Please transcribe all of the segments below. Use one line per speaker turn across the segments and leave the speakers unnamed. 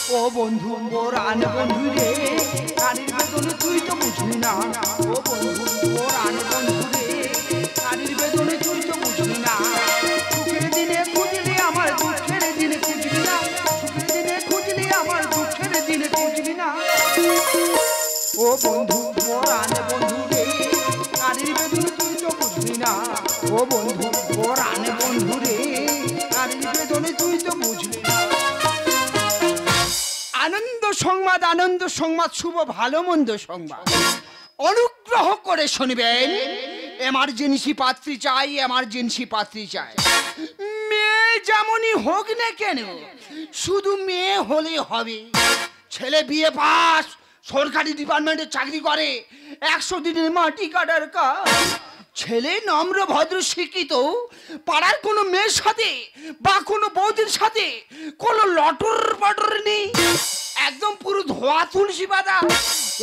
ও বন্ধু মোরান বন্ধু রে কারির বেদনে তুই তো বুঝবি না ও বন্ধু মোরান বন্ধু রে কারির বেদনে তুই তো বুঝবি না সুখের দিনে খুঁজলি আমার দুঃখের দিনে খুঁজবি না সুখের দিনে খুঁজলি আমার দুঃখের দিনে খুঁজবি না ও বন্ধু মোরান বন্ধু রে কারির বেদনে তুই তো বুঝবি না ও বন্ধু মোরান বন্ধু রে কারির বেদনে তুই তো বুঝবি না আনন্দ সংবাদ শুভ ভালো মন্দ সংবাদ অনুগ্রহ করে শুনবেন এমার্জেন্সি পাত্রী চাই মেয়ে যেমনই হোক না কেন শুধু মেয়ে হলে হবে ছেলে বিয়ে পাস সরকারি ডিপার্টমেন্টে চাকরি করে 100 দিনের মাটি কাটার কাজ ছেলে নম্র ভদ্র শিক্ষিত পাড়ার কোনো মেয়ের সাথে বা কোনো বৌদির সাথে কোনো লটর পটর নেই একদম পুরো ধোয়া তুলসী পাতা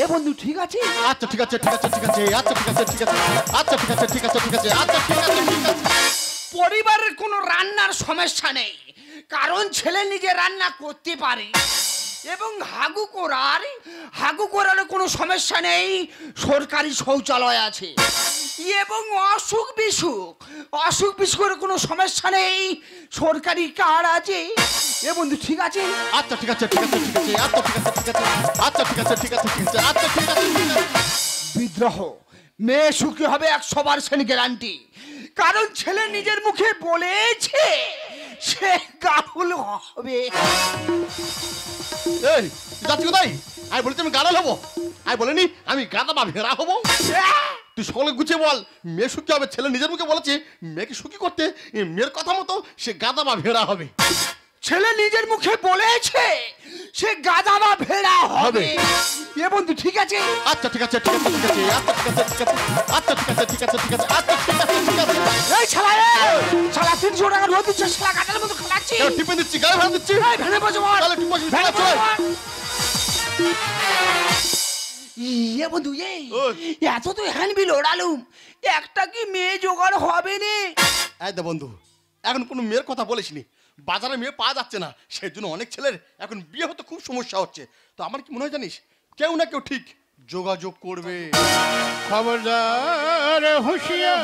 এ বন্ধু ঠিক আছে
আচ্ছা ঠিক আছে আচ্ছা ঠিক আছে
পরিবারের কোনো রান্নার সমস্যা নেই কারণ ছেলে নিজে রান্না করতে পারে এবং হাগু করার কোনো সমস্যা নেই সরকারি শৌচালয় আছে এবং অসুখ বিসুখের কোনো সমস্যা নেই সরকারি কার্ড আছে এ বন্ধু ঠিক আছে
আচ্ছা ঠিক আছে
বিদ্রোহ মেয়ে সুখী হবে 100% গ্যারান্টি কারণ ছেলে নিজের মুখে বলেছে সে গাফুল হবে
এই যাচ্ছি কোথায় আমি বলেছি আমি গাড়াল হবো আমি বলিনি আমি গাদা বা ভেড়া হবো তুই সকলে গুছিয়ে বল মেয়ে সুখী হবে ছেলে নিজের মুখে বলেছে মেয়েকে সুখী করতে মেয়ের কথা মতো সে গাদা বা ভেড়া হবে
ছেলে নিজের মুখে বলেছে সে গাদা বা ভেড়া হবে এ বন্ধু ঠিক আছে
আচ্ছা ঠিক আছে
এই শালা 300 টাকা রোদ দিচ্ছে শালা গাদার মতো খালাচ্ছি
টিপে দিচ্ছি গায়ে ভাড়া দিচ্ছি
এই ভেড়ে বসে বল
তাহলে টিপে ভেড়া চল
ইয়ে বন্ধু এত তো হ্যান্ডবিল ওড়ালুম একটা কি মেয়ে জোগাড় হবে নে
এই দে বন্ধু এখন কোনো মেয়ের কথা বলিসনি বাজারে মেয়ে পাওয়া যাচ্ছে না সেই জন্য অনেক ছেলের এখন বিয়ে হতে খুব সমস্যা হচ্ছে তো আমার কি মনে হয় জানিস কেউ না কেউ ঠিক যোগাযোগ করবে
খবরদার হুঁশিয়ার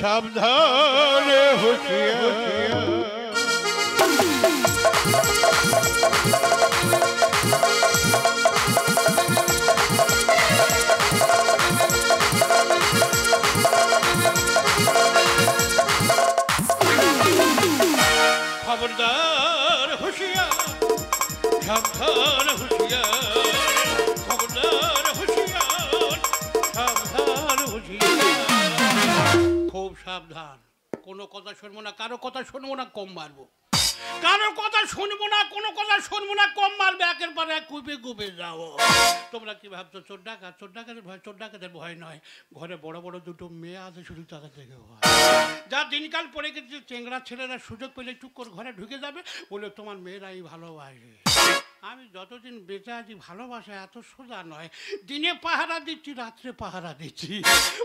সাবধান হুঁশিয়ার খবরদার হুঁশিয়ার সাবধান হুঁশিয়ার খবরদার হুঁশিয়ার সাবধান হুঁশিয়ার খুব সাবধান কোনো কথা শুনবো না কারো কথা শুনবো না কম মারবো কারো কথা শুনবো না কোনো কথা শুনবো না কম মারবে একের পর এক কুপে যাও তোমরা কি ভাবছো চোর ডাকাতের ভয় নয় ঘরে বড় বড় দুটো মেয়ে আছে শুধু তাদের থেকে ভয় যা দিনকাল পড়ে গেছে চেংড়া ছেলেরা সুযোগ পেলে চুপ করে ঘরে ঢুকে যাবে বলে তোমার মেয়েরাই ভালোবাসে আমি যতদিন বেঁচে আছি ভালোবাসা এত সোজা নয় দিনে পাহারা দিচ্ছি রাত্রে পাহারা দিচ্ছি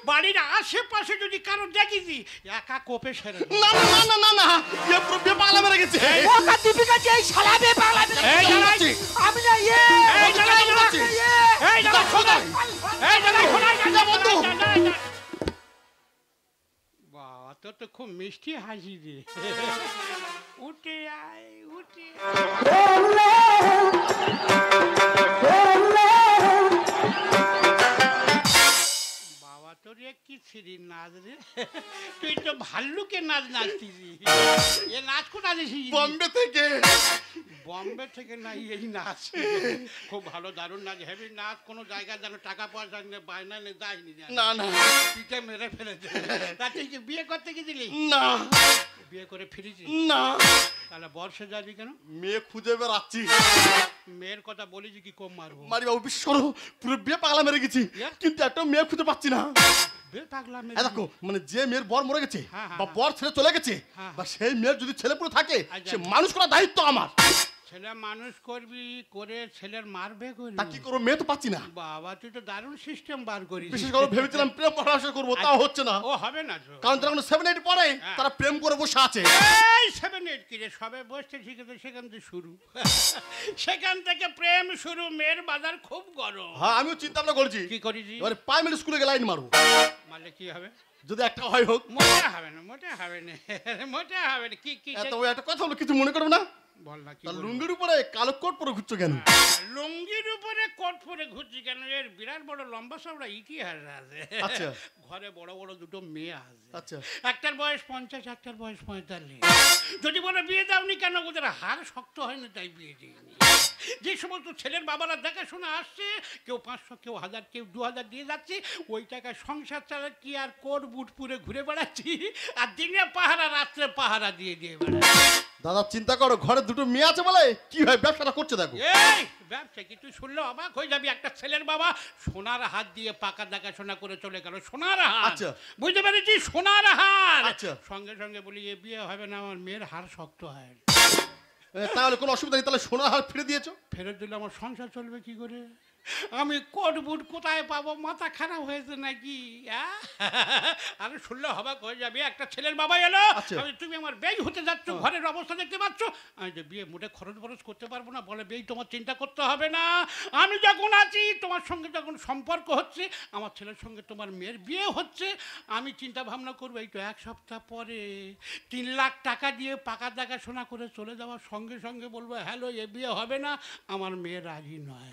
বাড়ির আশেপাশে যদি কারো দেখেছি একা কোপে সেরে
না না না না না এ পুরো বেপাগলা মেরে গেছে
ওকা দীপিকা যে শালা বেপাগলা
এই জানাই
আমি না
এই জানাই
বন্ধু
বাবা তোর তো খুব মিষ্টি হাসি রে উঠে আয় উঠে বাবা তোর কি ছিরি নাচ রে তুই তো ভাল্লুকের নাচ নাচতিস এ নাচ কোথা দিছিস বম্বে থেকে না এই নাচ খুব ভালো দারুণ নাচ হেভি নাচ কোনো জায়গায় যেন টাকা পয়সা বায়না যায়নি
না না
পিঠে মেরে ফেলেছে তাতে কি বিয়ে করতে গেছিলি
না
বিয়ে করে ফিরেছি
না
তাহলে বর্ষে যাবি কেন
মেয়ে খুঁজে বেড়াচ্ছি
মেয়ের কথা বলেছি কি কম মারবো
মারি বাবু বিশ্বাস করো পুরো বিয়ে পাগলা মেরে গেছি কিন্তু একটা মেয়ে খুঁজে পাচ্ছি না
বিয়ে পাগলা
দেখো মানে যে মেয়ের বর মরে গেছে বা
হ্যাঁ।
বর ছেড়ে চলে গেছে বা সেই মেয়ের যদি ছেলে পুরো থাকে সে মানুষ করার দায়িত্ব আমার
ছেলে মানুষ করবি করে ছেলের মারবে করবি
তা কি করবো, মেয়ে তো পাচ্ছি না।
বাবা তুই তো দারুণ সিস্টেম বার করিস।
বিশেষ করে ভেবেছিলাম প্রেম পড়াশোনা করবো, তাও হচ্ছে না।
ও হবে না তো,
কারণ তারা 7-8 পরে
হ্যাঁ।
তারা প্রেম করে বসে আছে।
এই 7-8 কি রে, সবে বসতে শিখেছে সেখান থেকে শুরু। সেখান থেকে প্রেম শুরু। মেয়ের বাজার খুব গরম।
হ্যাঁ আমিও চিন্তা ভাবনা করছি
কি করিস?
এবারে প্রাইমারি স্কুলে গিয়ে লাইন মারবো।
মানে কি হবে?
যদি একটা হয় হোক।
মোটে হবে না, মোটে হবে না, মোটে হবে না। কি কি
তবে একটা কথা হলো, কিছু মনে করবে না?
বল না। কি
তা
বলবো?
লুঙ্গির উপরে কালো কোট পরে ঘুরছো কেন?
লুঙ্গির উপরে কোট পরে ঘুরছি কেন? এর বিরাট বড় লম্বা চওড়া ইতিহাস আছে।
আচ্ছা।
ঘরে বড় বড় দুটো মেয়ে আছে।
আচ্ছা।
একটার বয়স 50, একটার বয়স 45। যদি বলে বিয়ে দাওনি কেন, ওদের হাড় শক্ত হয়নি তাই বিয়ে দিইনি। যে সমস্ত ছেলের বাবারা দেখাশোনা আসছে, কেউ 500, কেউ 1000, কেউ 2000 দিয়ে যাচ্ছে, ওই টাকায় সংসার চালাচ্ছি আর কোট বুট পুরে ঘুরে বেড়াচ্ছি, আর দিনে পাহারা রাত্রে পাহারা দিয়ে দিয়ে বেড়াচ্ছি।
দাদা চিন্তা করো, ঘরে দুটো মেয়ে আছে বলে কি হয় ব্যবসাটা করছে দেখো।
এই ব্যবসা কি তুই শুনলে অবাক হয়ে যাবি। একটা ছেলের বাবা সোনার হাত দিয়ে পাকা দেখাশোনা করে চলে গেল। সোনার হাত।
আচ্ছা।
বুঝতে পেরেছি, সোনার হাত।
আচ্ছা।
সঙ্গে সঙ্গে বলি এ বিয়ে হবে না, আমার মেয়ের হাড় শক্ত হয়।
তাহলে কোনো অসুবিধা নেই, তাহলে সোনার হার ফিরে দিয়েছো।
ফেরত দিলে আমার সংসার চলবে কি করে? আমি কোট বুট কোথায় পাবো? মাথা খারাপ হয়েছে নাকি? আরে শুনলে অবাক হয়ে যাবে। একটা ছেলের বাবা এলো,
আচ্ছা।
আমি তুমি আমার বেই হতে যাচ্ছ, ঘরের অবস্থা দেখতে পাচ্ছ। আমি যে বিয়ে মোটে খরচ বরচ করতে পারবো না, বলে বেই তোমার চিন্তা করতে হবে না, আমি যখন আছি, তোমার সঙ্গে যখন সম্পর্ক হচ্ছে, আমার ছেলের সঙ্গে তোমার মেয়ের বিয়ে হচ্ছে, আমি চিন্তা ভাবনা করবো এই তো 1 সপ্তাহ পরে 3 লাখ টাকা দিয়ে পাকা দেখাশোনা করে চলে যাওয়ার সঙ্গে সঙ্গে বলবো হ্যালো এ বিয়ে হবে না, আমার মেয়ে রাজি নয়।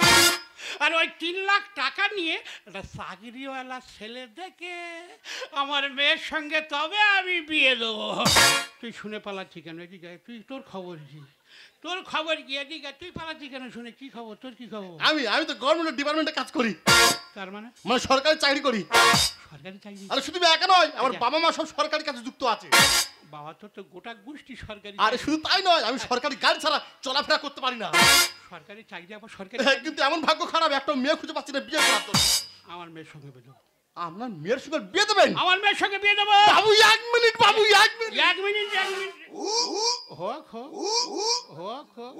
আর ওই 3 লাখ টাকা নিয়ে একটা চাকরিওয়ালা ছেলে দেখে আমার মেয়ের সঙ্গে তবে আমি বিয়ে দেবো। তুই শুনে পালাচ্ছি কেন? এদিকে তুই, তোর খবর কি? তোর খবর কি? এদিকে তুই পালাচ্ছি কেন? শুনে কি খবর? তোর কি খবর?
আমি তো গভর্নমেন্ট ডিপার্টমেন্টে কাজ করি।
তার মানে
সরকারি চাকরি করি।
সরকারি চাকরি?
আরে শুধু একা নয়, আমার বাবা মা সব সরকারি কাজে যুক্ত আছে।
বাবা তোর তো গোটা গোষ্ঠী সরকারি।
আরে শুধু তাই নয়, আমি সরকারি গাড়ি ছাড়া চলাফেরা করতে পারি না।
সরকারি চাকরি আবার সরকারি।
কিন্তু এমন ভাগ্য খারাপ, একটা মেয়ে খুঁজে পাচ্ছি না বিয়ে করার জন্য।
আমার মেয়ের সঙ্গে বেরো।
আপনার মেয়ের সঙ্গে বিয়ে দেবেন?
আমার মেয়ের সঙ্গে বিয়ে দেবো।
বাবু 1 মিনিট, বাবু 1 মিনিট।
1 minute, 1 minute. হোক হোক হোক হোক।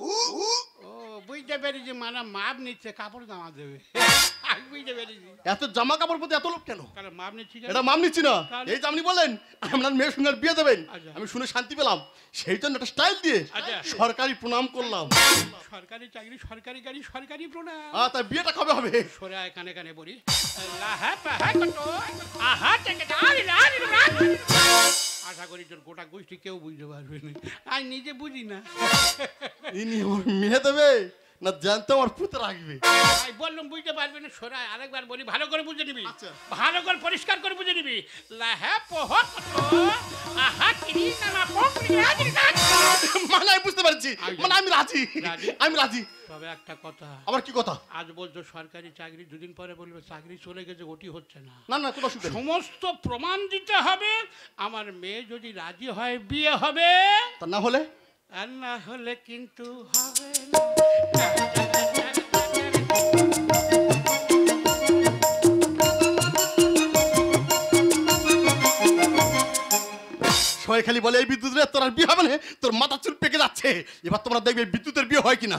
ও বুঝতে পেরেছি, মানে মাপ নিচ্ছে, কাপড় জামা দেবে। আমি বুঝতে পেরেছি।
এত জামা কাপড় প্রতি এত লোক কেন?
তাহলে মাপ নিচ্ছি কেন?
এটা মাপ নিচ্ছি না। এই যে আপনি বললেন আপনার মেয়ের সঙ্গে বিয়ে দেবেন,
আচ্ছা।
আমি শুনে শান্তি পেলাম, সেই জন্য একটা স্টাইল দিয়ে
আচ্ছা।
সরকারি প্রণাম করলাম।
সরকারি চাকরি, সরকারি গাড়ি, সরকারি প্রণাম।
তাই বিয়েটা কবে হবে?
সরে আয়, কানে কানে বলি। লাহা পাহা কত, আহা থেকে আরে আরে আরে। আশা করি তোর গোটা গোষ্ঠী কেউ বুঝতে পারবে না, আমি নিজে বুঝি না।
ইনি আমার মেয়ে দেবে না জানতে আমার পুতে রাখবে?
আমি বললাম বুঝতে পারবে না, সরাই। আরেকবার বলি, ভালো করে বুঝে নিবি।
আচ্ছা।
ভালো করে পরিষ্কার করে বুঝে নিবি। লাহা পহ কত, আহা কিরি না পকড়ি আরে।
মানে আমি বুঝতে পারছি, মানে আমি রাজি।
রাজি?
আমি রাজি।
তবে একটা কথা।
আবার কি কথা?
আজ বলছো সরকারি চাকরি, দুদিন পরে বলবে চাকরি চলে গেছে, ওটি হচ্ছে না।
না না কোনো অসুবিধা নেই।
সমস্ত প্রমাণ দিতে হবে। আমার মেয়ে যদি রাজি হয় বিয়ে হবে,
তা না হলে?
আর না হলে কিন্তু হবে না।
সবাই খালি বলে এই বিদ্যুতের তোর আর বিয়ে হবে না, তোর মাথা চুল পেকে যাচ্ছে। এবার তোমরা দেখবে বিদ্যুতের বিয়ে হয় কিনা।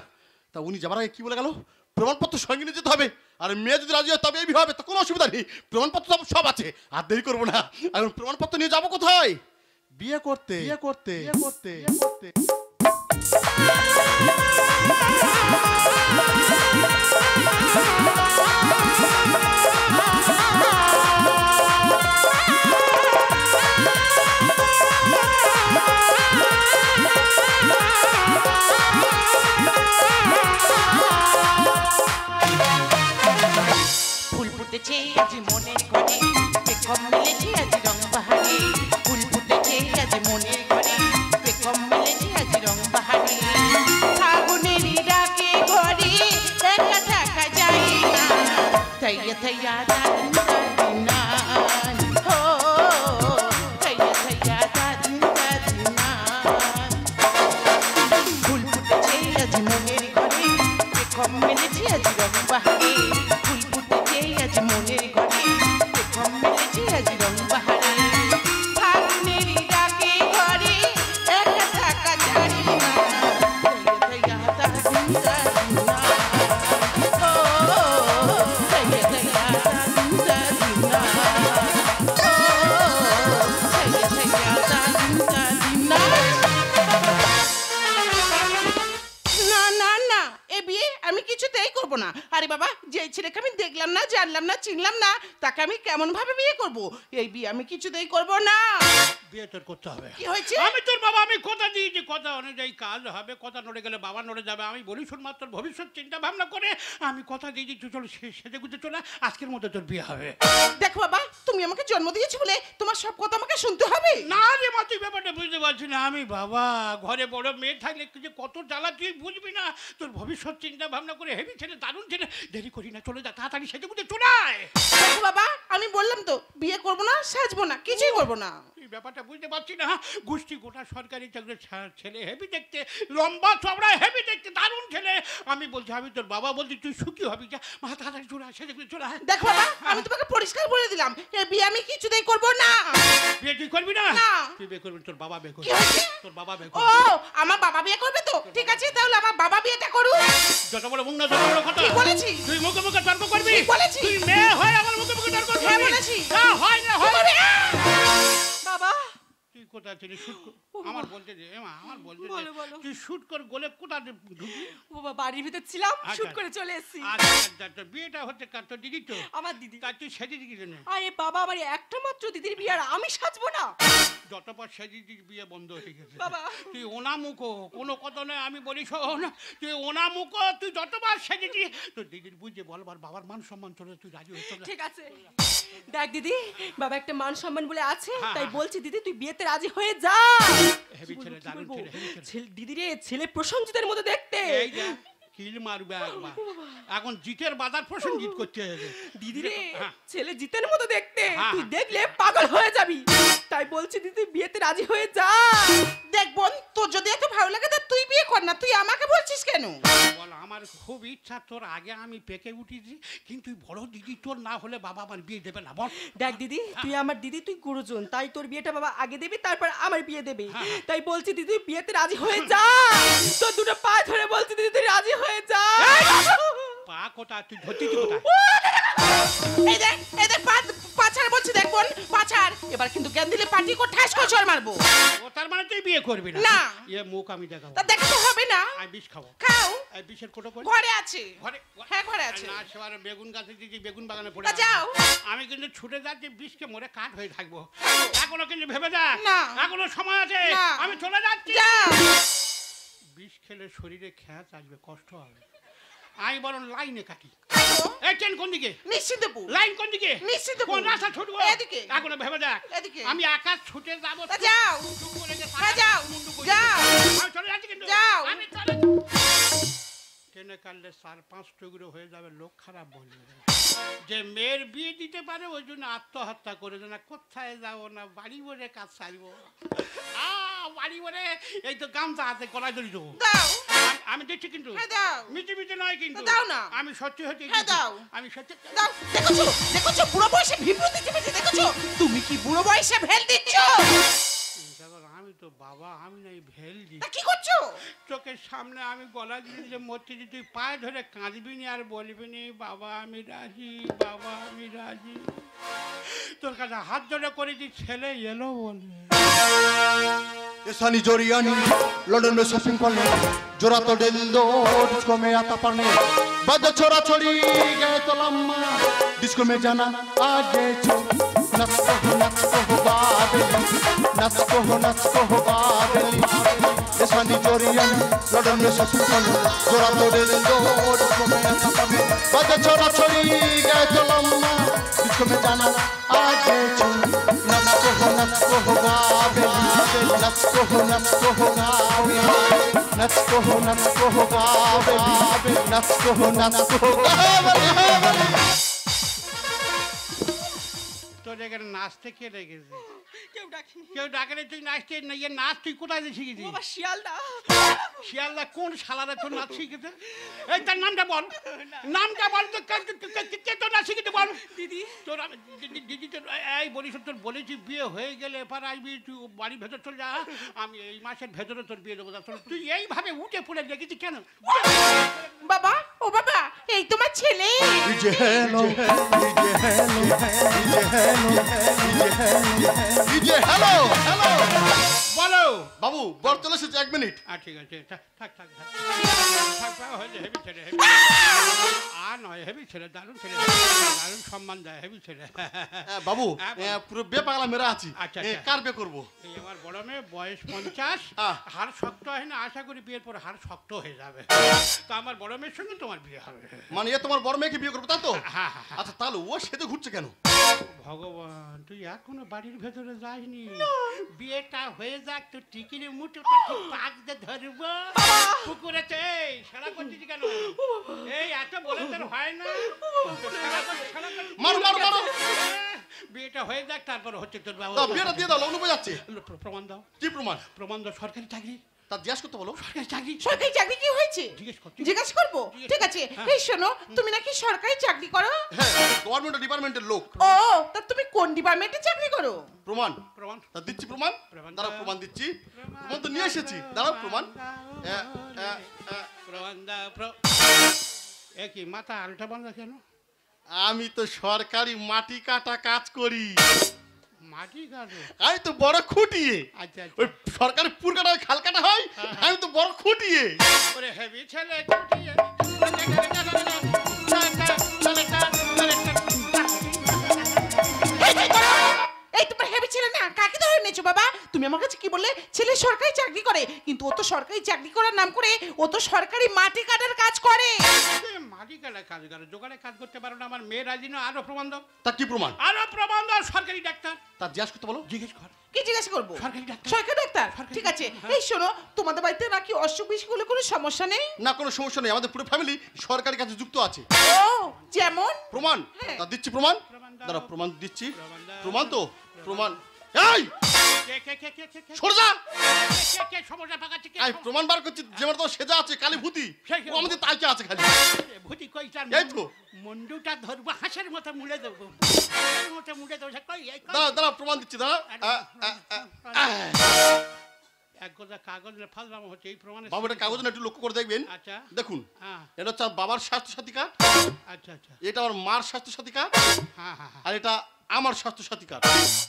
তা উনি যাবার আগে কি বলে গেল, প্রমাণপত্র সঙ্গে নিয়ে যেতে হবে, আর মেয়ে যদি রাজি হয় তবে এই বিয়ে হবে। তো কোনো অসুবিধা নেই, প্রমাণপত্র সব আছে, আর দেরি করবো না। এখন প্রমাণপত্র নিয়ে যাবো কোথায়? বিয়ে করতে, বিয়ে করতে, বিয়ে করতে, বিয়ে করতে।
ফুল ফুটেছে আজ মনের ঘরে, পেখম মেলেছে আজ রং বাহারে। ফুল ফুটেছে আজ মনের ঘরে, পেখম মেলেছে আজ রং বাহারে। ফাগুনের ডাকে ঘরে একা থাকা যায় না, থাইয়া থাইয়া দাদিন দাদিনা হো, থাইয়া থাইয়া দাদিন দাদিনা। ফুল ফুটেছে আজ মনের ঘরে, পেখম মেলেছে আজ রং বাহারে। ফুল ফুটেছে আজ মনের ঘরে, পেখম মেলেছে আজ রং বাহারে। ফাগুনের ডাকে ঘরে একা থাকা যায় না, থাইয়া থাইয়া বিয়ে আমি কিছুতেই করব না। আরে বাবা, যে ছেলেকে আমি দেখলাম না, জানলাম না, চিনলাম না, তাকে আমি কেমন ভাবে বিয়ে করব? এই বিয়ে আমি কিছুতেই করব না।
বিয়ে তোর করতে হবে।
কি হয়েছে?
আমি তোর বাবা, আমি কথা দিয়েছি, কথা অনুযায়ী কাজ হবে। কথা নড়ে গেলে বাবা নড়ে যাবে। আমি বলি শোন মা, তোর ভবিষ্যৎ চিন্তা ভাবনা করে আমি কথা দিয়েছি, তুই চল সেজে গুজে চলে, আজকের মধ্যে তোর বিয়ে হবে।
দেখো বাবা, তুমি আমাকে জন্ম দিয়েছো বলে তোমার সব কথা আমাকে শুনতে হবে?
না রে মা, তুই ব্যাপারটা বুঝতে পারছি না। আমি বাবা, ঘরে বড় মেয়ে থাকলে যে কত জ্বালা তুই বুঝবি না। তোর ভবিষ্যৎ চিন্তা ভাবনা করে হেভি ছেলে, দারুণ ছেলে, দেরি করি না, চলে যা তাড়াতাড়ি সেজে গুজে চলে আয়।
দেখো বাবা, আমি বললাম তো বিয়ে করব না, সাজবো না, কিছুই করব না।
এই ব্যাপারটা বুঝতে পারছি না। গোষ্ঠী গোটা সরকারি চাকরি ছেলে, হেভি দেখতে, লম্বা চওড়া, হেভি দেখতে, দারুণ ছেলে। আমি বলছি, আমি তোর বাবা বলছি, তুই সুখী হবি, যা মা তাড়াতাড়ি চলে আসে, দেখবি চলে আয়।
দেখো বাবা, আমি তোমাকে পরিষ্কার বলে দিলাম, এই বিয়ে আমি কিছুতেই করব না।
বিয়ে তুই করবি না?
না।
তুই বিয়ে করবি, তোর বাবা বিয়ে করবে।
কি হয়েছে?
তোর বাবা বিয়ে
ও,
করবে।
আমার বাবা বিয়ে করবে তো? ঠিক আছে, তাহলে আমার বাবা বিয়েটা করুক।
যত বড় মুখ না তত বড় কথা।
ঠিক বলেছি।
তুই মুখে মুখে তর্ক করবি?
ঠিক বলেছি।
তুই মেয়ে হয় আমার মুখে মুখে তর্ক করবি?
হ্যাঁ বলেছি।
না হয় না হয়।
বাবা,
তুই কোথা থেকে শুট কর? আমার বলতে দে মা, আমার বলতে দে।
বলো, বলো।
তুই শুট কর, গোলে কোথা ঢুকবি?
বাবা বাড়ির ভিতর ছিলাম,
আচ্ছা।
শুট করে চলে এসেছি।
আচ্ছা, তোর বিয়েটা হচ্ছে কার? তোর দিদি তো?
আমার দিদি।
তা তুই সেজে দিবি কেন?
আরে বাবা, আমার একটা মাত্র দিদির বিয়ে আর আমি সাজবো না?
যতবার সেজে দিবি বিয়ে বন্ধ হয়ে গেছে।
বাবা।
তুই ওনামুখো, কোনো কথা নয়। আমি বলি শোন, তুই ওনামুখো, তুই যতবার সেজেছি তোর দিদির বুঝে বলবার বাবার মান সম্মান চলে, তুই রাজি হয়ে চলে।
ঠিক আছে, দেখ দিদি, বাবা একটা মান সম্মান বলে আছে,
হ্যাঁ,
তাই
হ্যাঁ।
বলছি দিদি তুই বিয়েতে রাজি হয়ে যা।
হেভি ছেলে,
কি
দারুণ
বলবো?
ছেলে, হেভি ছেলে।
দিদি রে, ছেলে প্রসঞ্জিতের মতো দেখতে।
এই যা কিল মারবে একবার। এখন জিতের বাজার প্রসঙ্গিত করতে হবে।
দিদি রে,
হ্যাঁ।
ছেলে জিতের মতো দেখতে,
হ্যাঁ,
তুই
হ্যাঁ।
দেখলে পাগল হয়ে যাবি। তাই বলছি দিদি বিয়েতে রাজি হয়ে যা।
দেখ বোন, তোর যদি এত ভালো লাগে তা তুই বিয়ে কর না, তুই আমাকে বলছিস কেন?
বল, আমার খুব ইচ্ছা তোর আগে আমি পেকে উঠেছি, কিন্তু বড় দিদি তোর না হলে বাবা আমার বিয়ে দেবে না। বল।
দেখ দিদি, তুই আমার দিদি, তুই গুরুজন, তাই তোর বিয়েটা বাবা আগে দেবে, তারপর আমার বিয়ে দেবে। তাই বলছি দিদি তুই বিয়েতে রাজি হয়ে যা। তোর দুটো পা ধরে বলছি দিদি তুই রাজি হয়ে যা।
পা কোথা? তুই ধরতি কোথায়?
এই দেখ, এই দেখ, পাছাড় বলছি, দেখ বোন, পাছাড়। এবার কিন্তু জ্ঞান দিলে পাটি করে ঠাস করে চড় মারবো।
ও তার মানে তুই বিয়ে করবি না?
না।
এ মুখ আমি দেখাবো।
তা দেখাতে হবে না।
আমি বিষ খাবো।
খাও,
এই বিষের কোটো করি।
ঘরে আছে।
ঘরে?
হ্যাঁ, ঘরে আছে।
না, সেবার বেগুন গাছে দিদি, বেগুন বাগানে পড়ে
তা
আছে।
যাও।
আমি কিন্তু ছুটে যাচ্ছি, বিষকে মরে কাঠ হয়ে থাকবো। এখনো কিন্তু ভেবে দেখ,
না।
এখনো সময় আছে।
না।
আমি চলে যাচ্ছি।
যাও।
বিষ খেলে শরীরে খ্যাচ আসবে, কষ্ট হবে। আমি বরং লাইনে কাটি।
দেখো,
এই ট্রেন কোন দিকে?
নিশ্চিন্তপুর।
লাইন কোন দিকে?
নিশ্চিন্তপুর।
কোন রাস্তা ছুটবো?
এদিকে।
এখনো ভেবে দেখ।
এদিকে।
আমি একা ছুটে যাবো।
তা যাও।
চুপ করে যে
হ্যাঁ, যাও।
মুন্ডু করে
যাও।
দেবো। আমি চলে যাচ্ছি কিন্তু।
যাও।
আমি চলে ট্রেনে কাটলে 4-5 টুকরো হয়ে যাবে, লোক খারাপ বলবে। যে মেয়ের বিয়ে দিতে পারে ওই জন্য আত্মহত্যা করে না। কোথায় যাবো না, বাড়ি বলে কাজ সারবো। বাড়ি বলে এই তো গামছা হাতে গলায় ধরে দেবো।
দাও।
আমি দিচ্ছি কিন্তু।
হ্যাঁ, দাও।
মিটি মিটি নয় কিন্তু।
দাও না।
আমি সত্যি সত্যি
হ্যাঁ,
দিচ্ছি।
দাও।
আমি সত্যি
দাও। দেখেছো, দেখেছো, বুড়ো বয়সে বিভ্রতি চেপেছে, দেখেছো? তুমি কি বুড়ো বয়সে ভেল দিচ্ছ?
দেখো, আমি তো বাবা, আমি নাই ভেল দিই।
তা কি করছো?
চোখের সামনে আমি গলা দিয়ে যে মরতে যে তুই পায়ে ধরে কাঁদবি নি আর বলবি নি বাবা আমি রাজি, বাবা আমি রাজি। তোর কাছে হাত জোড়ে করে দি, ছেলে এলো বলে।
ऐसा जोरियानी लंदन में शॉपिंग करने जोरा तो दिल दो डिस्को में आता पड़ने बज छोरा छोड़ी गए तो लम्मा डिस्को में जाना आगे छो नचको हो बाबली नचको हो बाबली ऐसा जोरियानी लंदन में शॉपिंग करने जोरा तो दिल दो डिस्को में आता पड़ने बज छोरा छोड़ी गए तो लम्मा डिस्को में जाना आगे छो नचको हो बाबली नचको हो गावे नचको हो गावे नचको हो गावे
তোর এখানে নাচতে কে লেগেছে?
কেউ ডাকিনি।
কেউ ডাকে তুই নাচতে না, ইয়ে নাচ তুই কোথায় দিয়ে শিখেছিস?
বাবা শিয়ালদা।
শিয়ালদা কোন শালারে তোর নাচ শিখেছে? এই তার নামটা বল, নামটা বল। তো কে তোর নাচ শিখেছে বল?
দিদি।
তোর দিদি তোর এই বলিস, তোর বলেছি বিয়ে হয়ে গেলে এবার আসবি, তুই বাড়ির ভেতর চলে যা। আমি এই মাসের ভেতরে তোর বিয়ে দেবো। তুই এইভাবে উঠে পড়ে লেগেছিস কেন?
বাবা, ও বাবা, এই তোমার ছেলে।
डीजे हेलो
বলো
বাবু বর চলে এসেছে 1 মিনিট।
ঠিক আছে থাক থাক থাক থাক বাবা, হয়েছে হেভি ছেলে হেভি আর নয় হেভি ছেলে দারুণ ছেলে দারুণ সম্মান দেয় হেভি ছেলে
বাবু
হ্যাঁ, বলো।
পুরো বে পাগলা মেরা আছি।
আচ্ছা, আচ্ছা।
কার বে করব?
এই আমার বড় মেয়ে বয়স 50 হাড় শক্ত হয় না, আশা করি বিয়ের পর হাড় শক্ত হয়ে যাবে, তো আমার বড় মেয়ের সঙ্গে তোমার বিয়ে হবে।
মানে এ তোমার বড় মেয়েকে বিয়ে করবে তাই তো?
হ্যাঁ, হ্যাঁ, হ্যাঁ।
আচ্ছা তাহলে ও সেটা ঘুরছে কেন?
ভগবান তুই এখনো বাড়ির ভেতরে যাসনি, বিয়েটা হয়ে যাক তো টিকিরে মুঠোটা ঠিক পাক দিয়ে ধরবো পুকুরেতে। এই শালা করছিস কেন? এই এত বলে তোর হয় না?
মারো মারো মারো।
বিয়েটা হয়ে যাক তারপর হচ্ছে তোর বাবা।
দাও বিয়েটা দিয়ে দাও, লগ্ন বয়ে যাচ্ছে।
প্রমাণ দাও।
কি প্রমাণ?
প্রমাণ দাও। সরকারি চাকরি।
তা জিজ্ঞাসা করতে বলো।
সরকারি চাকরি।
সরকারি চাকরি কি হয়েছে
জিজ্ঞেস কর।
জিজ্ঞাসা করবো? ঠিক আছে। এই শোনো, তুমি নাকি সরকারি চাকরি করো?
হ্যাঁ গভর্নমেন্ট ডিপার্টমেন্টের লোক।
ও, তা তুমি কোন ডিপার্টমেন্টে চাকরি করো?
প্রমাণ
প্রমাণ।
তা দিচ্ছি প্রমাণ।
প্রমাণ
দাঁড়াও
দাও।
প্রমাণ দিচ্ছি। প্রমাণ তো নিয়ে এসেছি, দাঁড়াও প্রমাণ।
প্রমাণ দাও। এ কি মাথা আলটা বাঁধা কেন?
আমি তো সরকারি মাটি কাটা কাজ করি।
মাটি কাটো?
আমি তো বড় খুঁটিয়ে।
আচ্ছা
ওই সরকারি পুর কাটা খাল কাটা হয়, আমি তো বড় খুঁটিয়ে।
ওরে হেভি ছেলে
এই তোমার হেভি ছেলে না, কাকে ধরে এনেছো বাবা? তুমি আমার কাছে কি বললে? ছেলে সরকারি চাকরি করে, কিন্তু ও তো সরকারি চাকরি করার নাম করে ও তো সরকারি মাটি কাটার কাজ করে।
মাটি কাটা কাজ করে, জোগাড়ে কাজ করতে পারো না? আমার মেয়ে রাজি না। আরো প্রমাণ দাও।
তা কি প্রমাণ?
আরো প্রমাণ দাও। সরকারি ডাক্তার।
তা জিজ্ঞাসা করতে বলো।
জিজ্ঞেস কর।
কি জিজ্ঞাসা করবো?
সরকারি ডাক্তার।
সরকারি ডাক্তার?
সরকারি
ঠিক আছে।
ডাক্তার,
এই শোনো, তোমাদের বাড়িতে নাকি অসুখ বিসুখ হলে কোনো সমস্যা নেই?
না কোনো সমস্যা নেই, আমাদের পুরো ফ্যামিলি সরকারি কাজে যুক্ত আছে।
ও, যেমন?
প্রমাণ?
হ্যাঁ।
তা দিচ্ছি প্রমাণ।
প্রমাণ দাও।
দাঁড়া প্রমাণ দিচ্ছি।
প্রমাণ দাও।
প্রমাণ তো প্রমাণ। এই
কে কে কে কে কে কে
সরে যা।
কে সমস্যা পাকাচ্ছে? কে
এই প্রমাণ বার করছি, যেমন তো সেজা আছে কালী ভূতি, ও আমাদের তাইকে আছে খালি।
ভূতি কই? তার
এই তো।
মুন্ডুটা ধরবো, হাঁসের মতো মুড়ে দেবো, হাঁসের মতো মুড়ে দেবো। কই এই কই?
দাঁড়া দাঁড়া প্রমাণ দিচ্ছি, দাঁড়া।
এক গোজা কাগজ ফাললাম হচ্ছে এই প্রমাণে।
বাবু এটা কাগজ না, একটু লক্ষ্য করে দেখবেন।
আচ্ছা
দেখুন
হ্যাঁ
এটা হচ্ছে আমার বাবার স্বাস্থ্য সাথী কার্ড,
আচ্ছা আচ্ছা
এটা আমার মার স্বাস্থ্য সাথী কার্ড,
হ্যাঁ হ্যাঁ হ্যাঁ
আর এটা আমার স্বাস্থ্য সাথী কার্ড।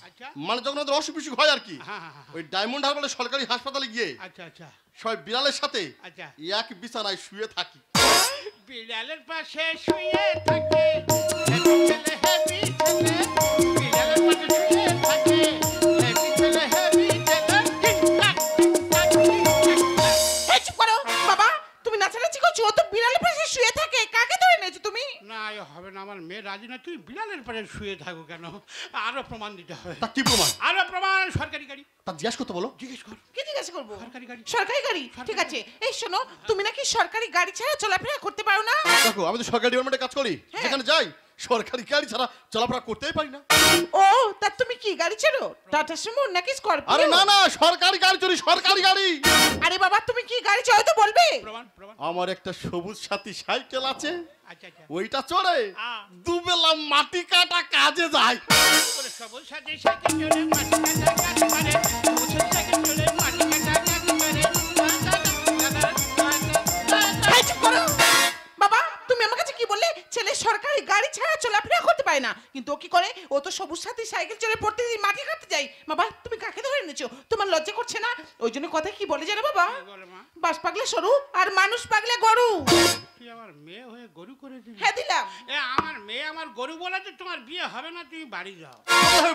আচ্ছা
মানে যখন ওদের অসুখ বিসুখ হয় আর কি,
হ্যাঁ হ্যাঁ হ্যাঁ
ওই ডায়মন্ড হারবারে সরকারি হাসপাতালে গিয়ে
আচ্ছা আচ্ছা
সবাই বিড়ালের সাথে
আচ্ছা
এক বিছানায় শুয়ে থাকি।
বিড়ালের পাশে শুয়ে থাকে হেভি ছেলে, হেভি ছেলে। বিড়ালের পাশে শুয়ে থাকে হেভি ছেলে, হেভি ছেলে। টিক টাক, টিক টাক, টিক টাক।
এই চুপ করো বাবা, তুমি নাচানাচি করছো, ও তো বিড়ালের পাশে শুয়ে থাকে, কাকে ধরে এনেছো তুমি?
না এ হবে না, আমার মেয়ে রাজি না। তুই বিড়ালের পাশে শুয়ে থাকো কেন? আরো প্রমাণ দিতে হবে।
তা কি প্রমাণ?
আরো প্রমাণ। সরকারি গাড়ি।
তা জিজ্ঞাসা করতে বলো।
জিজ্ঞেস কর।
কি জিজ্ঞাসা করবো?
সরকারি গাড়ি।
সরকারি গাড়ি? ঠিক আছে। এই শোনো, তুমি নাকি সরকারি গাড়ি ছাড়া চলাফেরা করতে পারো না?
দেখো আমি তো সরকারি ডিপার্টমেন্টে কাজ করি,
হ্যাঁ।
যেখানে যাই সরকারি গাড়ি ছাড়া চলাফেরা করতেই পারি না।
ও, তা তুমি কি গাড়ি ছাড়ো? টাটা সুমো নাকি স্করপিও?
আরে না না, সরকারি গাড়ি চড়ি, সরকারি গাড়ি।
আরে বাবা, তুমি কি গাড়ি চালাও তো বলবে?
প্রমাণ প্রমাণ।
আমার একটা সবুজ সাথী সাইকেল আছে,
আচ্ছা আচ্ছা
ওইটা চড়ে দুবেলা মাটি কাটা কাজে যায়।
ওরে সবুজ সাথে সাইকেল চলে মাটি কাটা কাজ করে, সবুজ সাইকেল চলে মাটি কাটা কাজ করে।
এই চুপ করো বাবা, তুমি আমার কাছে কি বললে? ছেলে সরকারি গাড়ি ছাড়া চলাফেরা করতে পারে না, কিন্তু ও কি করে? ও তো সবুজ সাথী সাইকেল চড়ে প্রতিদিন মাটি কাটতে যায়। বাবা তুমি কাকে ধরে এনেছো? তোমার লজ্জা করছে না? ওই জন্য কথা কি বলে জানো বাবা?
বলে মা,
বাস পাগলে সরু আর মানুষ পাগলে গরু।
তুই আমার মেয়ে হয়ে গরু করে দিবি?
হ্যাঁ দিলাম।
এ আমার মেয়ে আমার গরু বলে যে তোমার বিয়ে হবে না, তুমি বাড়ি যাও।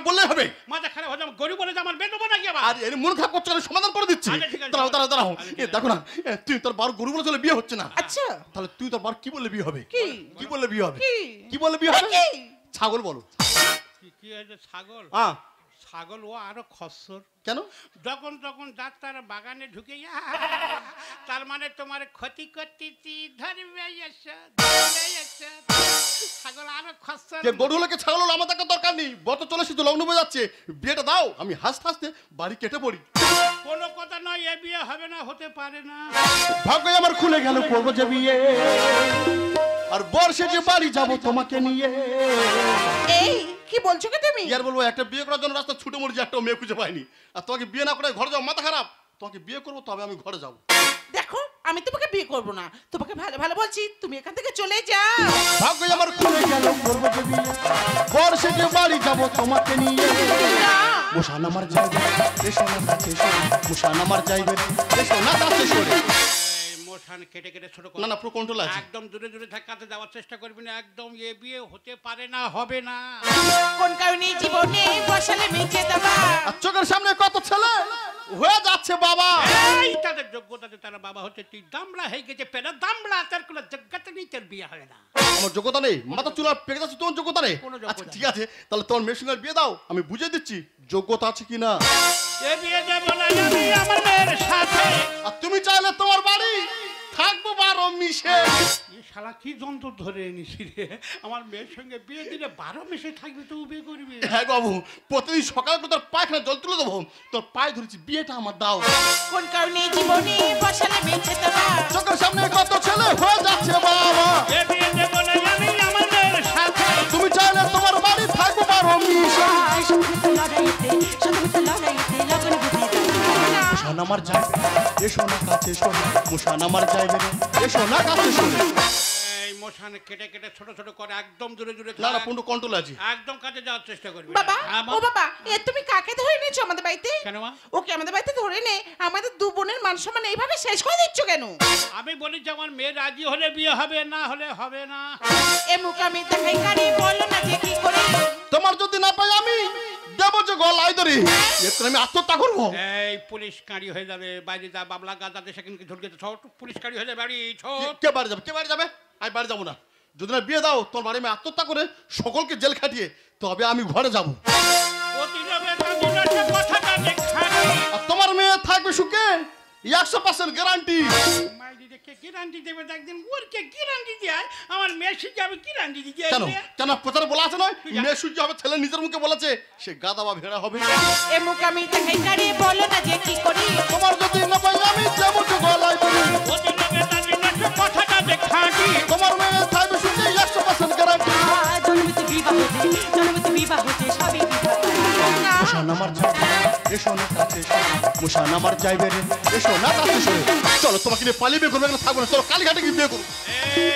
বললে হবে।
মাথা খারাপ হয়ে যাবে, গরু বলে যে আমার বিয়ে দেবো নাকি আবার?
আর এর মন খারাপ করছো কেন? সমাধান করে দিচ্ছি।
আচ্ছা, ঠিক আছে।
দাঁড়াও দাঁড়াও দাঁড়াও।
আচ্ছা, ঠিক
এ
আছে।
দেখো না, তুই তোর বার গরু বলে চলে বিয়ে হচ্ছে না,
আচ্ছা
তাহলে তুই তোর বার কি বললে বিয়ে হবে?
কি?
কি বললে বিয়ে হবে?
কি?
কি বললে বিয়ে হবে?
কি?
ছাগল বলো।
কি হয়েছে? ছাগল?
হ্যাঁ
ছাগল ও আরো খচ্চর।
কেন?
যখন তখন ডাক্তার বাগানে ঢুকে তার মানে তোমার ক্ষতি করতেছি, ধরবে এসে, ধরবে এসে। ছাগল আরো খচ্চর।
যে গরু হলে ছাগল হলো, আমার টাকা দরকার নেই। বত চলে এসেছে, লগ্ন বয়ে যাচ্ছে, বিয়েটা দাও। আমি হাসতে হাসতে বাড়ি কেটে পড়ি।
কোনো কথা নয়, এ বিয়ে হবে না, হতে পারে না।
ভাগ্য আমার খুলে গেল, করবো যে বিয়ে, আর বর্ষে যে বাড়ি যাবো তোমাকে নিয়ে।
এই কি বলছো কি তুমি?
কি আর বলবো, একটা বিয়ে করার জন্য রাস্তা ছুটে মরছি, একটা মেয়ে খুঁজে পাইনি। আর তোমাকে বিয়ে না করে ঘরে যাও, মাথা খারাপ। তোমাকে বিয়ে করবো তবে আমি ঘরে যাবো।
দেখো আমি তোমাকে বিয়ে করব না, তোমাকে ভালো ভালো বলছি, তুমি এখান থেকে চলে যাও।
ভাগ্য আমার খুলে গেল, করবো যে বিয়ে, বর্ষে যে বাড়ি যাবো তোমাকে নিয়ে।
না
মুসান আমার যাইবে এসো না কাছে সরে মুসান আমার যাইবে এসো না কাছে সরে
এই মশান কেটে কেটে ছোট কর।
না না পুরো কন্ট্রোল আছে
একদম দূরে দূরে থাক, কাছে যাওয়ার চেষ্টা করবি না, একদম এ বিয়ে হতে পারে না, হবে না।
কোন কারণে জীবনে বসালে মেচে দেবা
আর চোখের সামনে কত ছেলে হয়ে যাচ্ছে বাবা
এই তাদের যোগ্যতাতে তারা বাবা হচ্ছে, তুই দামড়া হয়ে গেছে, পেরা দামড়া, তার কোনো যোগ্যতা নেই, তোর বিয়ে হবে না।
আমার যোগ্যতা নেই মাথা চুলা পেকে যাচ্ছে তোমার যোগ্যতা নেই
কোনো যোগ্যতা
আচ্ছা
নেই।
ঠিক আছে তাহলে তোমার মেয়ের সঙ্গে বিয়ে দাও আমি বুঝিয়ে দিচ্ছি যোগ্যতা আছে কিনা
এ বিয়ে দেবো না আমি আমার মেয়ের সাথে।
আর তুমি চাইলে তোমার বাড়ি থাকবো 12 মিশে
এ শালা কি যন্ত্র ধরে এনেছি রে, আমার মেয়ের সঙ্গে বিয়ে দিলে 12 মিশে থাকবি, তো বিয়ে করবি।
হ্যাঁ বাবু প্রতিদিন সকালে করে তোর পায়খানা জল তুলে দেবো তোর পায়ে ধরেছি বিয়েটা আমার দাও
কোন কারণে জীবনে বসালে মেচে দেবা
চোখের সামনে কত ছেলে হয়ে যাচ্ছে বাবা
এ বিয়ে দেবো না আমি আমার মেয়ের সাথে।
তুমি চাইলে তোমার বাড়ি থাকবো 12 মিশে মুসান আমার যাইবে এসো না কাছে শোনো মুসান আমার যাইবে এসো না কাছে শোনো
এই মশান কেটে কেটে ছোট ছোট করে একদম দূরে দূরে
না না
থাক।
পুরো কন্ট্রোল আছে
একদম কাছে যাওয়ার চেষ্টা করবি।
বাবা
হ্যাঁ, মা?
ও বাবা এ তুমি কাকে ধরে নিয়েছো আমাদের বাড়িতে
কেন মা?
ওকে আমাদের বাড়িতে ধরে নে আমাদের দু বোনের মান সম্মান এইভাবে শেষ করে দিচ্ছ কেন
আমি বলি যে আমার মেয়ে রাজি হলে বিয়ে হবে, না হলে হবে না।
এ মুখ আমি দেখাই গাড়ি বলো না যে কি করে
তোমার যদি না পাই আমি দেবো যে গলায় ধরি এরপর আমি আত্মহত্যা করবো
এই পুলিশ কাঁড়ি হয়ে যাবে, বাইরে যা বাবলা গাদা দেশে কিন্তু ঝুলকে ছোট পুলিশ কাঁড়ি হয়ে যাবে, বাড়ি ছোট।
কে বাড়ি যাবে কে বাড়ি যাবে আমি বাড়ি যাবো না যদি না বিয়ে দাও তোমার বাড়ি আমি আত্মহত্যা করে সকলকে জেল খাটিয়ে তবে আমি ঘরে যাবো
অতিরবে কাঁদিনাছে কথাটা দেখানি।
আর তোমার মেয়ে থাকবে সুখে 100% গ্যারান্টি
মাইদিকে কে গ্যারান্টি দেবে, একদিন ওর কে গ্যারান্টি দেয়, আমার মেয়ে শিখে আমি গ্যারান্টি দিতে
কেন কেন প্রচারে বলা আছে না মেয়ে সূর্য হবে ছেলে নিজের মুখে বলেছে সে গাদা বা ভেড়া হবে
এ মুখ আমি দেখাই গাড়ি বলো না যে কি করি
তোমার যদি না পাই আমি দেবো যে গলায় ধরি
অতিরবে কাঁদিনাছে কথাটা দেখানি।
তোমার মেয়ে থাকবে সুখে 100% গ্যারান্টি মুসান আমার যাইবে এসো না কাছে সরে মুসান আমার যাইবে রে এসো না কাছে সরে চলো তোমাকে নিয়ে পালিয়ে বিয়ে করবে না থাকবো না চলো কালীঘাটে গিয়ে বিয়ে করবো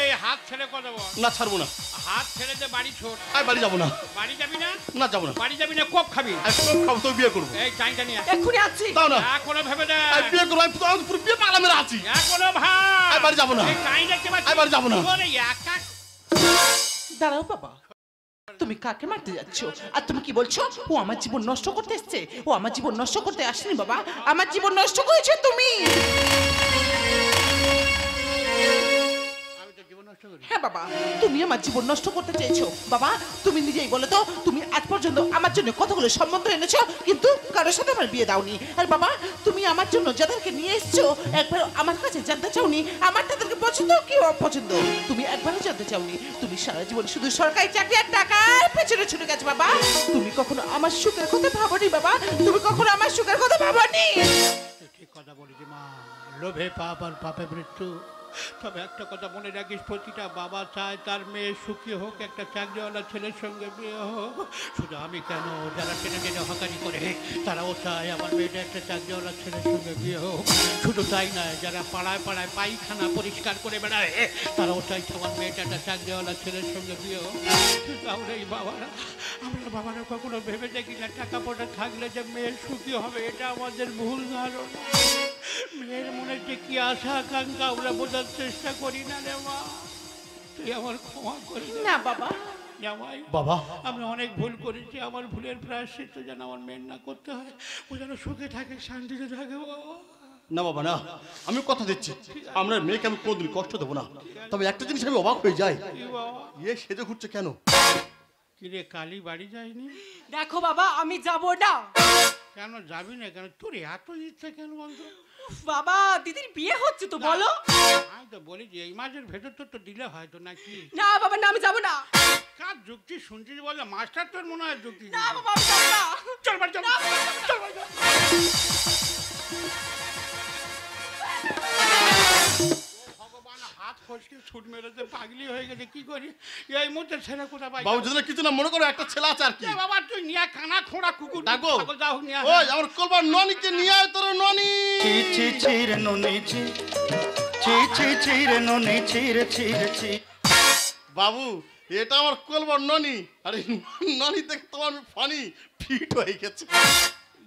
এই হাত ছেড়ে কথা বল,
না ছাড়বো না
হাত ছেড়ে দে, বাড়ি ছোট।
আমি বাড়ি যাবো না
বাড়ি যাবি না?
না যাবো না
বাড়ি যাবি না, কোপ খাবি।
আমি সব খাবো তো বিয়ে করবো
এই চাইটা নিয়ে
এক্ষুনি আছি
দাও না
এখনো ভেবে দে,
আমি বিয়ে করবো আমি পুরো বিয়ে পাগলা মেরে আছি
এখনো ভাই
আমি বাড়ি যাবো না।
এই চাই দেখতে পাচ্ছি,
আমি বাড়ি যাবো না।
ওরে একা
দাঁড়াও বাবা তুমি কাকে মারতে যাচ্ছ আর তুমি কি বলছো ও আমার জীবন নষ্ট করতে এসেছে ও আমার জীবন নষ্ট করতে আসেনি বাবা আমার জীবন নষ্ট করেছো তুমি
আমি তো জীবন নষ্ট করি।
হ্যাঁ বাবা তুমি আমার জীবন নষ্ট করতে চেয়েছো বাবা তুমি নিজেই বলো তো তুমি আজ পর্যন্ত আমার জন্য কতগুলো সম্বন্ধ এনেছো কিন্তু কারোর সাথে আমার বিয়ে দাওনি আর বাবা তুমি আমার জন্য যাদেরকে নিয়ে এসছো একবার আমার কাছে জানতে চাওনি আমার তাদেরকে পছন্দ কি অপছন্দ তুমি একবারও জানতে চাওনি তুমি সারা জীবন শুধু সরকারি চাকরি আর টাকার পেছনে ছুটে গেছো বাবা তুমি কখনো আমার সুখের কথা ভাবোনি বাবা তুমি কখনো আমার সুখের কথা ভাবোনি
তুই ঠিক কথা বলেছি মা, লোভে পাপ আর পাপে মৃত্যু। তবে একটা কথা মনে রাখিস, প্রতিটা বাবা চায় তার মেয়ে সুখী হোক, একটা চাকরিওয়ালা ছেলের সঙ্গে বিয়ে হোক। শুধু আমি কেন, যারা টেনে টেনে হকারি করে তারাও চায় আমার মেয়েটা একটা চাকরিওয়ালা ছেলের সঙ্গে বিয়ে হোক। শুধু তাই নয়, যারা পাড়ায় পাড়ায় পায়খানা পরিষ্কার করে বেড়ায় তারাও চাইছে আমার মেয়েটা একটা চাকরিওয়ালা ছেলের সঙ্গে বিয়ে হোক। তাহলে এই বাবারা, আমরা বাবারা কখনো ভেবে দেখি না টাকা পয়সা থাকলে যে মেয়ের সুখী হবে, এটা আমাদের ভুল ধারণা। মেয়ের মনে যে কি আশা আকাঙ্ক্ষা আমরা বোঝার চেষ্টা করি না রে মা, তুই আমার ক্ষমা করে দে।
না বাবা
জামাই,
বাবা
আমরা অনেক ভুল করেছি, আমার ভুলের প্রায়শ্চিত্ত যেন আমার মেয়ের না করতে হয়, ও যেন সুখে থাকে, শান্তিতে থাকে বাবা।
না বাবা না আমি কথা দিচ্ছি আমরা মেয়েকে আমি কোনোদিন কষ্ট দেবো না তবে একটা জিনিস আমি অবাক হয়ে যাই
কি বাবা,
ইয়ে সেজে ঘুরছে কেন
কি রে কালী বাড়ি যায়নি?
দেখো বাবা আমি যাব না
কেন যাবি না কেন, তোর এত ইচ্ছে কেন বলতো?
উফ, বাবা দিদির বিয়ে হচ্ছে তো বলো
আমি তো বলি যে এই মাসের ভেতর তো দিলে হয়তো নাকি।
না বাবা না আমি যাব না
কার যুক্তি শুনছিস বলে, মাস্টার তোর মনে হয় যুক্তি
না
দিয়েছে।
বাবা আমি যাব না
চল বাড়ি চল, চল বাড়ি চল। ভগবান হাত ফসকে ছুট মেরেছে, পাগলি হয়ে গেছে, কি করি এই মুহূর্তে ছেলে কোথায় পাই?
বাবু যদি না কিছু না মনে করো একটা ছেলে আছে আর কি
এ বাবা তুই নিয়ে কানা খোঁড়া কুকুর
ডাকবো?
ছাগল যা হোক নিয়ে আয়।
ওই আমার কলবার ননিকে নিয়ে আয় তোর ননি
ছি ছি ছি রে ননি ছি ছি ছি ছি রে ননি ছি রে ছি রে ছি
বাবু এটা আমার কলবর ননি। আরে ননি দেখে তো আমি ফানি ফিট হয়ে গেছে।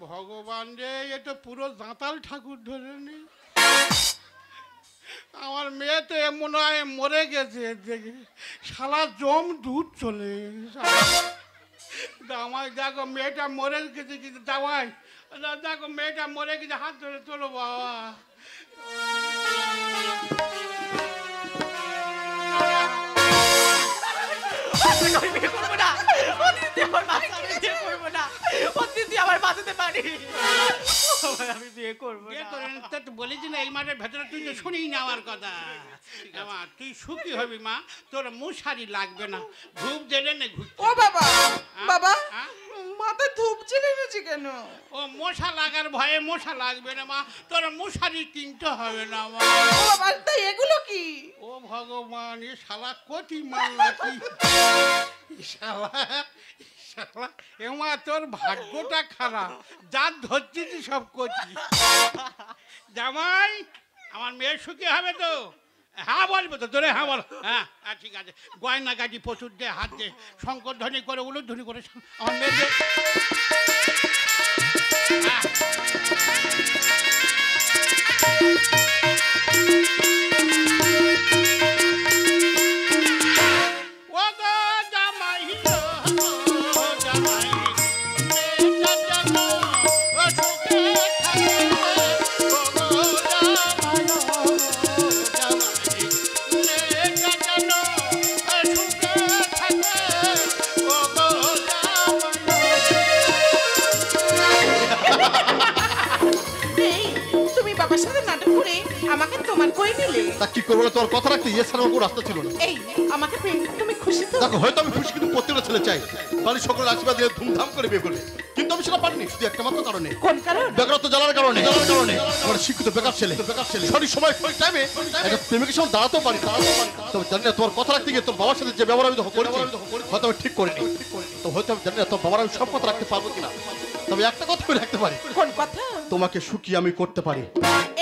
ভগবান রে, এটা পুরো দাঁতাল ঠাকুর ধরে নি। আমার মেয়ে তো মনে হয় মরে গেছে, দেখে শালা জম দুধ চলে। দামাই দেখো মেয়েটা মরে গেছে, কিন্তু দামাই দেখো মেয়েটা মরে গেছে, হাত ধরে তোলো বাবা।
বিয়ে করবো না, আমার বাঁচাতে পারি। আমি বিয়ে করবো
বিয়ে করে নিতে তো বলেছি না, এই মাঠের ভেতরে তুই তো শুনি না আমার কথা। আমার তুই সুখী হবি মা, তোর মশারি লাগবে না, ধূপ জেলে নে ঘুরতে।
ও বাবা, বাবা
হ্যাঁ?
মাথায় ধূপ জ্বেলে এনেছি কেন?
ও মশা লাগার ভয়ে মশা লাগবে না মা, তোর মশারি কিনতে হবে না মা।
ও বাবা, তাই এগুলো কি?
ও ভগবান, এ শালা কতি মারলা কি শালা শালা। এমা তোর ভাগ্যটা খারাপ, যার ধরছিস সব করছি। জামাই, আমার মেয়ের সুখী হবে তো? হ্যাঁ বলবো তো তোরে, হ্যাঁ বল। হ্যাঁ হ্যাঁ ঠিক আছে, গয়না গাড়ি প্রচুর দে, হাত দে, শঙ্কর ধ্বনি করে উলুধ্বনি করে আমার মেয়েদের। ও গো জামাই গো, জামাই মেয়েটা যেন সুখে থাকে। ও গো জামাই গো, জামাই মেয়েটা যেন সুখে থাকে। ও গো
এই, তুমি বাবার সাথে নাটক করে আমাকে তোমার করে নিলে।
তা কি করবো, তোর কথা রাখতে ইয়ে ছাড়া কোনো রাস্তা ছিল না।
এই, আমাকে পেয়ে তুমি খুশি তো?
দেখো হয়তো আমি খুশি, কিন্তু প্রত্যেকটা ছেলে চাই বাড়ির সকলের আশীর্বাদ দিয়ে ধুমধাম করে বিয়ে করবে, কিন্তু আমি সেটা পারিনি শুধু একটা মাত্র কারণে।
কোন কারণ?
বেকারত্ব জ্বালার কারণে। আমার শিক্ষিত বেকার ছেলে সঠিক সময় সঠিক টাইমে একটা প্রেমিকের সঙ্গে দাঁড়াতেও পারি। তবে জানি না তোমার কথা রাখতে গিয়ে তোর বাবার সাথে যে ব্যবহার আমি করেছি হয়তো আমি ঠিক করিনি। তো হয়তো আমি জানি না তোর বাবার আমি সব কথা রাখতে পারবো কিনা, তবে একটা কথা আমি রাখতে পারি,
কোন কথা?
তোমাকে সুখী আমি করতে পারি।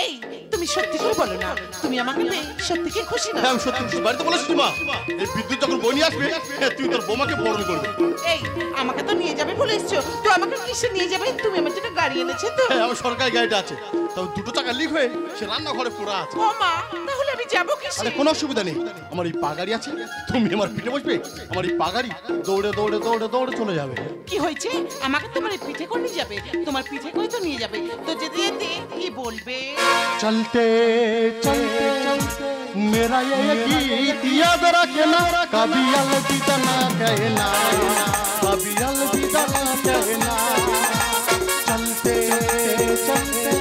এই, তুমি সত্যি করে বলো না, তুমি আমাকে পেয়ে সত্যি কি খুশি না?
হ্যাঁ আমি সত্যি খুশি। বাড়িতে বলেছি মা, এই বিদ্যুৎ যখন বই নিয়ে আসবে তুই তোর বোমাকে বরণ করবে।
এই, আমাকে তো নিয়ে যাবে বলে এসছো, তো আমাকে কিসে নিয়ে যাবে? তুমি আমার জন্য গাড়ি এনেছো তো?
হ্যাঁ আমার সরকারি গাড়িটা আছে, তবে দুটো চাকা লিক হয়ে সে রান্নাঘরে পড়া আছে।
ও মা, তাহলে আমি যাবো কিসে?
আরে কোনো অসুবিধা নেই, আমার এই পাগাড়ি আছে, তুমি আমার পিঠে বসবে, আমার এই পাগাড়ি দৌড়ে দৌড়ে দৌড়ে দৌড়ে চলে যাবে।
কি হয়েছে? আমাকে তোমার এই পিঠে করে নিয়ে যাবে? তোমার পিঠে করে তো নিয়ে যাবে, তো যেতে যেতে কি বলবে?
चलते चलते चलते मेरा ये गीत याद रखना, कभी अलविदा ना कहना, कभी अलविदा ना कहना। चलते चलते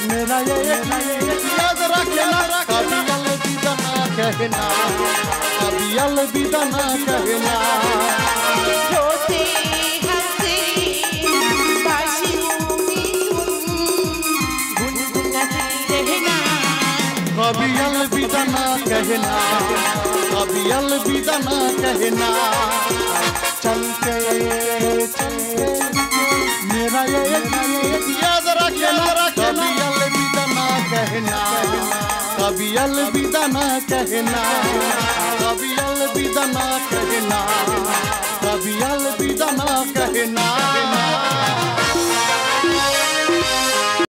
मेरा ये गीत याद रखना, कभी अलविदा ना कहना, कभी अलविदा ना कहना।
रोते हंसते बाशी गुनगुनाते रहना,
कभी अलविदा ना कहना, कभी अलविदा ना कहना। चलते चलते मेरा ये गीत याद रखना, कभी अलविदा ना कहना, कभी अलविदा ना कहना, कभी अलविदा ना कहना, कभी अलविदा ना कहना।